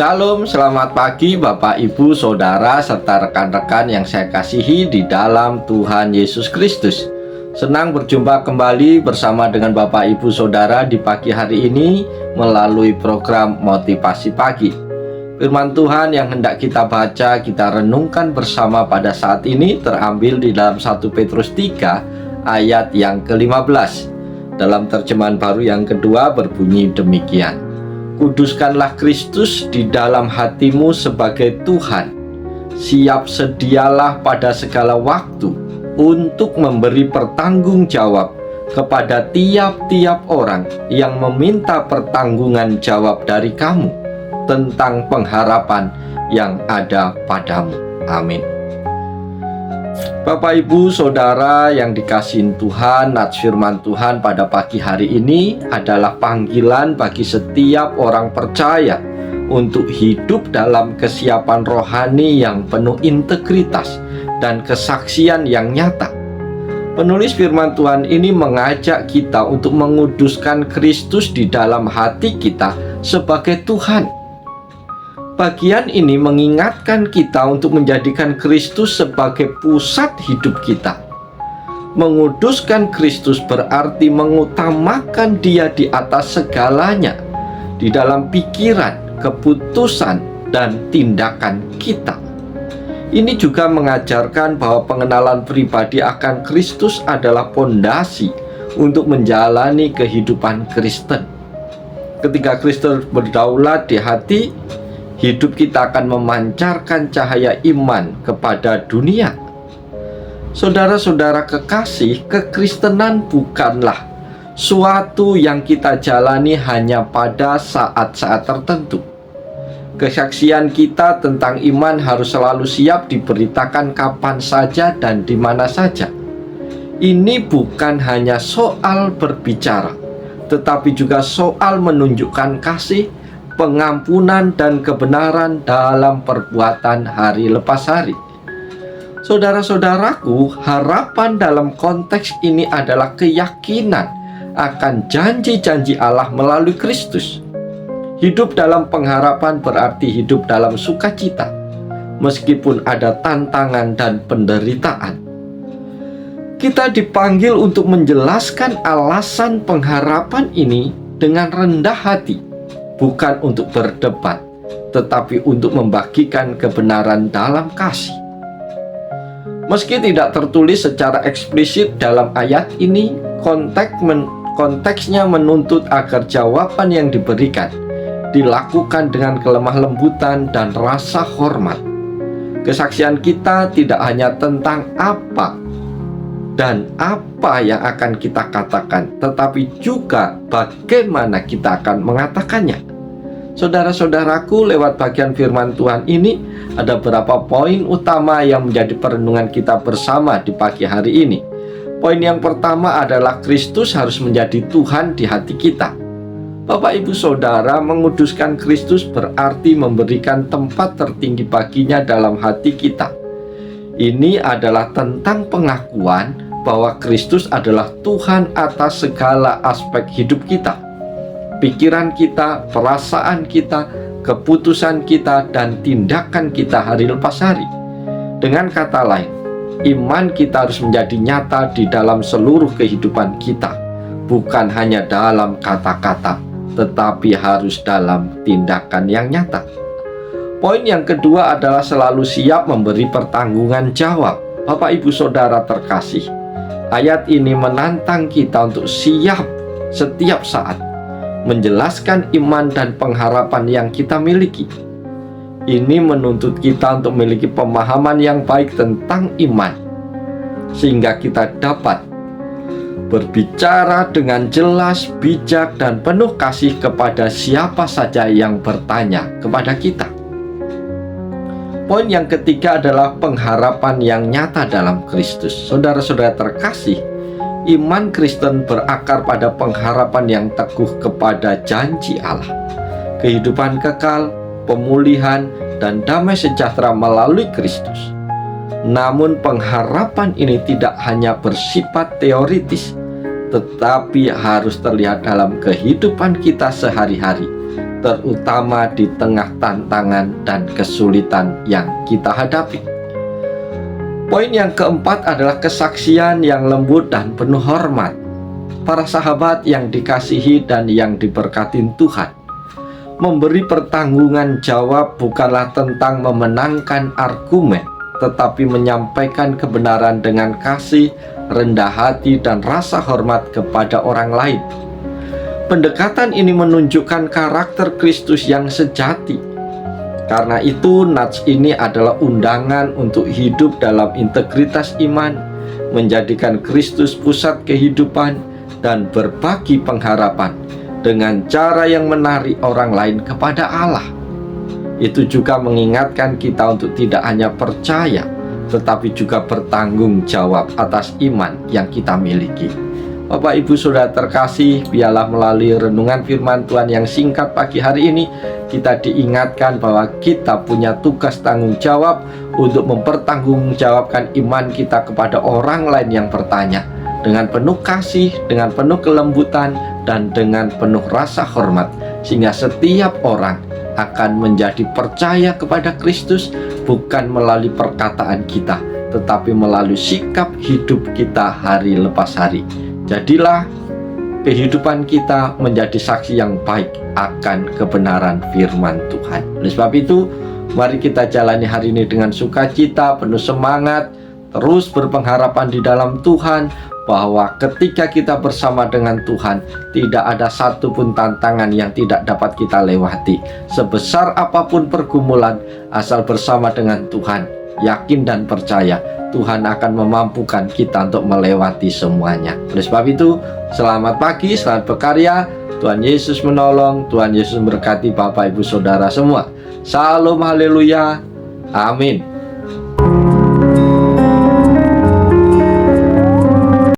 Shalom, selamat pagi Bapak, Ibu, Saudara, serta rekan-rekan yang saya kasihi di dalam Tuhan Yesus Kristus. Senang berjumpa kembali bersama dengan Bapak, Ibu, Saudara di pagi hari ini melalui program Motivasi Pagi. Firman Tuhan yang hendak kita baca, kita renungkan bersama pada saat ini terambil di dalam 1 Petrus 3 ayat yang ke-15. Dalam terjemahan baru yang kedua berbunyi demikian. Kuduskanlah Kristus di dalam hatimu sebagai Tuhan. Siap sedialah pada segala waktu untuk memberi pertanggungjawab kepada tiap-tiap orang yang meminta pertanggungan jawab dari kamu tentang pengharapan yang ada padamu. Amin. Bapak, Ibu, Saudara yang dikasihi Tuhan, nats firman Tuhan pada pagi hari ini adalah panggilan bagi setiap orang percaya untuk hidup dalam kesiapan rohani yang penuh integritas dan kesaksian yang nyata. Penulis firman Tuhan ini mengajak kita untuk menguduskan Kristus di dalam hati kita sebagai Tuhan. Bagian ini mengingatkan kita untuk menjadikan Kristus sebagai pusat hidup kita. Menguduskan Kristus berarti mengutamakan Dia di atas segalanya, di dalam pikiran, keputusan, dan tindakan kita. Ini juga mengajarkan bahwa pengenalan pribadi akan Kristus adalah pondasi untuk menjalani kehidupan Kristen. Ketika Kristus berdaulat di hati, hidup kita akan memancarkan cahaya iman kepada dunia. Saudara-saudara kekasih, kekristenan bukanlah suatu yang kita jalani hanya pada saat-saat tertentu. Kesaksian kita tentang iman harus selalu siap diberitakan kapan saja dan di mana saja. Ini bukan hanya soal berbicara, tetapi juga soal menunjukkan kasih, pengampunan dan kebenaran dalam perbuatan hari lepas hari. Saudara-saudaraku, harapan dalam konteks ini adalah keyakinan akan janji-janji Allah melalui Kristus. Hidup dalam pengharapan berarti hidup dalam sukacita, meskipun ada tantangan dan penderitaan. Kita dipanggil untuk menjelaskan alasan pengharapan ini dengan rendah hati, bukan untuk berdebat, tetapi untuk membagikan kebenaran dalam kasih. Meski tidak tertulis secara eksplisit dalam ayat ini, konteksnya menuntut agar jawaban yang diberikan dilakukan dengan kelemah lembutan dan rasa hormat. Kesaksian kita tidak hanya tentang apa dan apa yang akan kita katakan, tetapi juga bagaimana kita akan mengatakannya. Saudara-saudaraku, lewat bagian firman Tuhan ini ada beberapa poin utama yang menjadi perenungan kita bersama di pagi hari ini. Poin yang pertama adalah Kristus harus menjadi Tuhan di hati kita. Bapak, Ibu, Saudara, menguduskan Kristus berarti memberikan tempat tertinggi baginya dalam hati kita. Ini adalah tentang pengakuan bahwa Kristus adalah Tuhan atas segala aspek hidup kita. Pikiran kita, perasaan kita, keputusan kita, dan tindakan kita hari lepas hari. Dengan kata lain, iman kita harus menjadi nyata di dalam seluruh kehidupan kita, bukan hanya dalam kata-kata, tetapi harus dalam tindakan yang nyata. Poin yang kedua adalah selalu siap memberi pertanggungan jawab. Bapak, Ibu, Saudara terkasih, ayat ini menantang kita untuk siap setiap saat menjelaskan iman dan pengharapan yang kita miliki. Ini menuntut kita untuk memiliki pemahaman yang baik tentang iman, sehingga kita dapat berbicara dengan jelas, bijak, dan penuh kasih kepada siapa saja yang bertanya kepada kita. Poin yang ketiga adalah pengharapan yang nyata dalam Kristus. Saudara-saudara terkasih, iman Kristen berakar pada pengharapan yang teguh kepada janji Allah, kehidupan kekal, pemulihan, dan damai sejahtera melalui Kristus. Namun pengharapan ini tidak hanya bersifat teoritis, tetapi harus terlihat dalam kehidupan kita sehari-hari terutama di tengah tantangan dan kesulitan yang kita hadapi. Poin yang keempat adalah kesaksian yang lembut dan penuh hormat. Para sahabat yang dikasihi dan yang diberkatin Tuhan, memberi pertanggungan jawab bukanlah tentang memenangkan argumen, tetapi menyampaikan kebenaran dengan kasih, rendah hati, dan rasa hormat kepada orang lain. Pendekatan ini menunjukkan karakter Kristus yang sejati. Karena itu, nats ini adalah undangan untuk hidup dalam integritas iman, menjadikan Kristus pusat kehidupan, dan berbagi pengharapan dengan cara yang menarik orang lain kepada Allah. Itu juga mengingatkan kita untuk tidak hanya percaya, tetapi juga bertanggung jawab atas iman yang kita miliki. Bapak Ibu Saudara terkasih, biarlah melalui renungan firman Tuhan yang singkat pagi hari ini, kita diingatkan bahwa kita punya tugas tanggung jawab untuk mempertanggungjawabkan iman kita kepada orang lain yang bertanya, dengan penuh kasih, dengan penuh kelembutan, dan dengan penuh rasa hormat, sehingga setiap orang akan menjadi percaya kepada Kristus bukan melalui perkataan kita, tetapi melalui sikap hidup kita hari lepas hari. Jadilah kehidupan kita menjadi saksi yang baik akan kebenaran firman Tuhan. Oleh sebab itu, mari kita jalani hari ini dengan sukacita, penuh semangat, terus berpengharapan di dalam Tuhan, bahwa ketika kita bersama dengan Tuhan, tidak ada satupun tantangan yang tidak dapat kita lewati. Sebesar apapun pergumulan, asal bersama dengan Tuhan, yakin dan percaya, Tuhan akan memampukan kita untuk melewati semuanya. Oleh sebab itu, selamat pagi, selamat berkarya. Tuhan Yesus menolong, Tuhan Yesus memberkati Bapak Ibu Saudara semua. Salam haleluya. Amin.